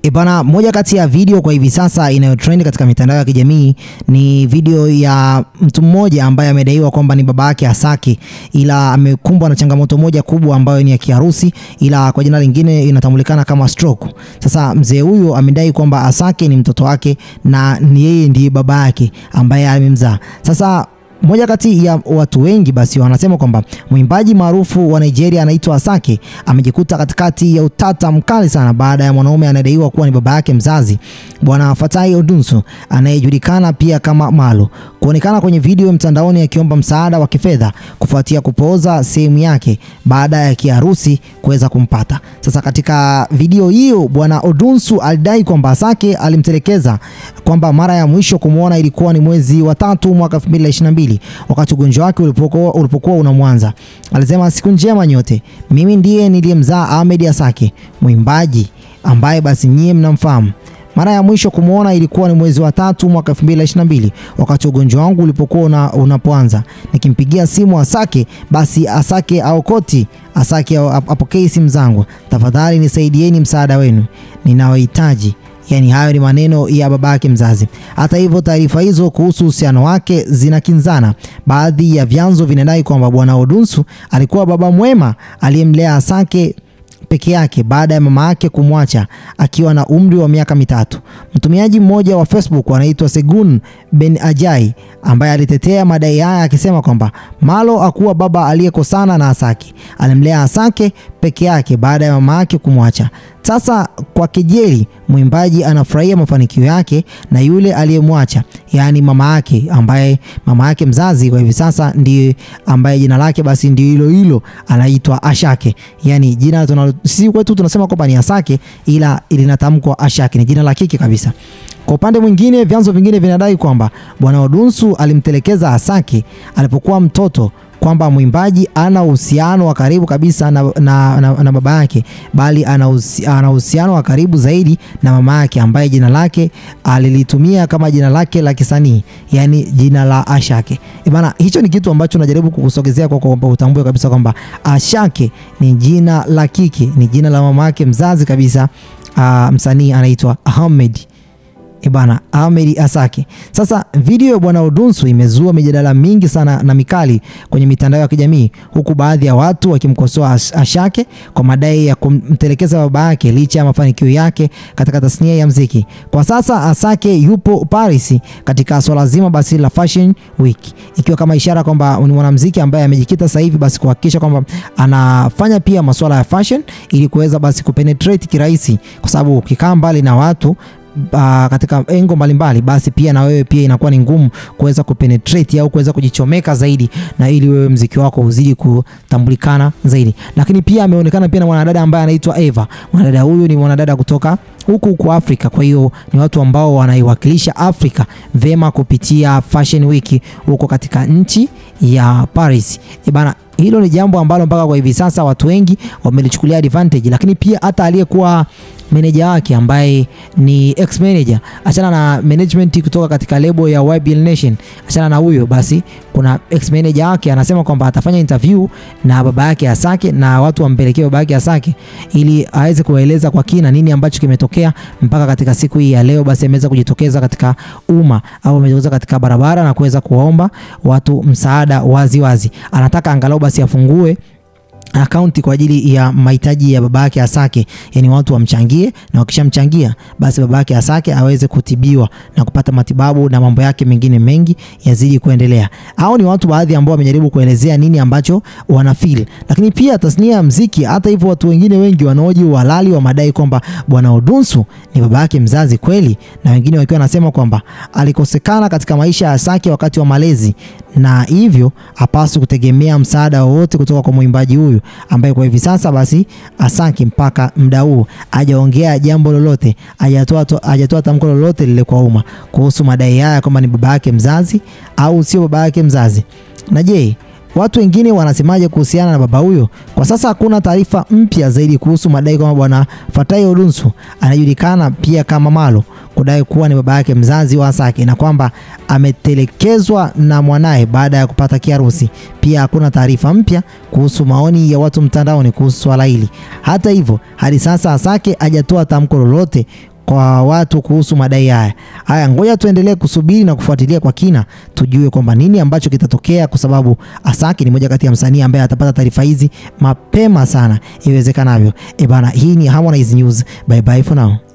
Bana, moja kati ya video kwa hivi sasa inayotrend katika mitandao ya kijamii ni video ya mtu mmoja ambaye amedaiwa kwamba ni baba yake Asake, ila amekumbwa na changamoto moja kubwa ambayo ni ya kiharusi, ila kwa jina lingine inatambulikana kama stroke. Sasa mzee huyu amedai kwamba Asake ni mtoto wake na yeye ndiye baba yake ambaye amemzaa. Sasa moja kati ya watu wengi basi wanasema kwamba mwimbaji maarufu wa Nigeria anaitwa Asake amejikuta katikati ya utata mkali sana baada ya mwanaume anadaiwa kuwa ni baba yake mzazi, Bwana Fatai Odunsu, anayejulikana pia kama Malo, kuonekana kwenye video mtandaoni akiomba msaada wa kifedha kufuatia kupooza sehemu yake baada ya kiharusi kuweza kumpata. Sasa katika video hiyo Bwana Odunsu alidai kwamba Asake alimtelekeza, kwamba mara ya mwisho kumuona ilikuwa ni mwezi wa 3 mwaka 2022 wakati ugonjwa wake ulipokuwa unamwanza. Alisema, siku njema nyote, mimi ndiye niliyemzaa Ahmed Asake, mwimbaji ambaye basi nyie mnamfahamu. Mara ya mwisho kumuona ilikuwa ni mwezi wa 3 mwaka 2022 wakati ugonjwa wangu ulipokuwa unapoanza. Nikimpigia simu Asake, basi Asake aokoti, Asake apokee simu zangu. Tafadhali nisaidieni, msaada wenu ninaohitaji. Yani hayo ni maneno ya babake mzazi. Hata hivyo, taarifa hizo kuhusu uhusiano wake zinakinzana. Baadhi ya vyanzo vinadai kwamba Bwana Odunsu alikuwa baba mwema aliyemlea Asake peke yake baada ya mama yake kumwacha akiwa na umri wa miaka 3. Mtumiaji mmoja wa Facebook anaitwa Segun Ben Ajai ambaye alitetea madai haya akisema kwamba Malo hakuwa baba aliyekosana na Asake, alimlea Asake peke yake baada ya mama yake kumwacha. Sasa kwa kejeli, mwimbaji anafurahia mafanikio yake na yule aliyemwacha, yani mama yake, ambaye mama yake mzazi kwa hivi sasa ndiye ambaye jina lake basi ndio hilo anaitwa Asake. Yani jina sisi kwetu tunasema kwamba ni Asake, ila linatamkwa Asake, ni jina la kike kabisa. Kwa upande mwingine, vyanzo vingine vinadai kwamba Bwana Odunsu alimtelekeza Asake alipokuwa mtoto, kwamba mwimbaji ana uhusiano wa karibu kabisa na baba yake, bali ana uhusiano wa karibu zaidi na mama yake ambaye jina lake alilitumia kama jina lake la kisanii, yani jina la Asake. Bana, hicho ni kitu ambacho najaribu kukusogezea kwa kwamba utambue kabisa kwamba Asake ni jina la kike, ni jina la mama yake mzazi kabisa. Msanii anaitwa Ahmed Ahmed Asake. Sasa video ya Bwana Odunsu imezua mijadala mingi sana na mikali kwenye mitandao ya kijamii, huku baadhi ya watu wakimkosoa Asake kwa madai ya kumtelekeza baba yake licha ya mafanikio yake katika tasnia ya muziki. Kwa sasa Asake yupo Paris katika swala zima basi la Fashion Week, ikiwa kama ishara kwamba ni mwanamuziki ambaye amejikita sasa hivi basi kuhakikisha kwamba anafanya pia masuala ya fashion ili kuweza basi kupenetrate kirahisi, kwa sababu ukikaa mbali na watu katika engo mbalimbali basi pia na wewe pia inakuwa ni ngumu kuweza kupenetrate au kuweza kujichomeka zaidi, na ili wewe muziki wako uzidi kutambulikana zaidi. Lakini pia ameonekana pia na mwanadada ambaye anaitwa Eva. Mwanadada huyu ni mwanadada kutoka huku Afrika, kwa hiyo ni watu ambao wanaiwakilisha Afrika vema kupitia Fashion Week huko katika nchi ya Paris. Bana, hilo ni jambo ambalo mpaka kwa hivi sasa watu wengi wamelichukulia advantage. Lakini pia hata aliyekuwa manager wake ambaye ni ex manager, achana na management kutoka katika lebo ya YBL Nation, achana na huyo, basi kuna ex manager wake anasema kwamba atafanya interview na baba yake Asake na watu wampelekee baba yake Asake ili aweze kueleza kwa kina nini ambacho kimetokea mpaka katika siku hii ya leo. Basi ameweza kujitokeza katika umma au ameweza katika barabara na kuweza kuwaomba watu msaada wazi. Anataka angalau basi afungue akaunti kwa ajili ya mahitaji ya babake Asake, yani watu wamchangie, na wakishamchangia basi babake Asake aweze kutibiwa na kupata matibabu na mambo yake mengine mengi yazidi kuendelea. Hao ni watu baadhi ambao wamejaribu kuelezea nini ambacho wanafeel. Lakini pia tasnia ya muziki, hata hivyo, watu wengine wengi wanaoji uhalali wa madai kwamba Bwana Odunsu ni babake mzazi kweli, na wengine wakiwa wanasema kwamba alikosekana katika maisha ya Asake wakati wa malezi, na hivyo hapaswi kutegemea msaada wowote kutoka kwa mwimbaji huyu ambaye kwa hivi sasa basi Asake mpaka muda huu hajaongea jambo lolote, hajatoa tamko lolote lile kwa umma kuhusu madai haya kwamba ni baba yake mzazi au sio baba yake mzazi. Na je, watu wengine wanasemaje kuhusiana na baba huyo? Kwa sasa hakuna taarifa mpya zaidi kuhusu madai kwamba Bwana Fatai Odunsu anajulikana pia kama Malo kudai kuwa ni baba yake mzazi wa Asake na kwamba ametelekezwa na mwanae baada ya kupata kiharusi. Pia hakuna taarifa mpya kuhusu maoni ya watu mtandaoni kuhusu swala hili. Hata hivyo, hadi sasa Asake hajatoa tamko lolote kwa watu kuhusu madai haya. Haya, ngoja tuendelee kusubiri na kufuatilia kwa kina tujue kwamba nini ambacho kitatokea, kwa sababu Asake ni moja kati ya msanii ambaye atapata taarifa hizi mapema sana iwezekanavyo. Bana, hii ni Harmonize News. Bye bye for now.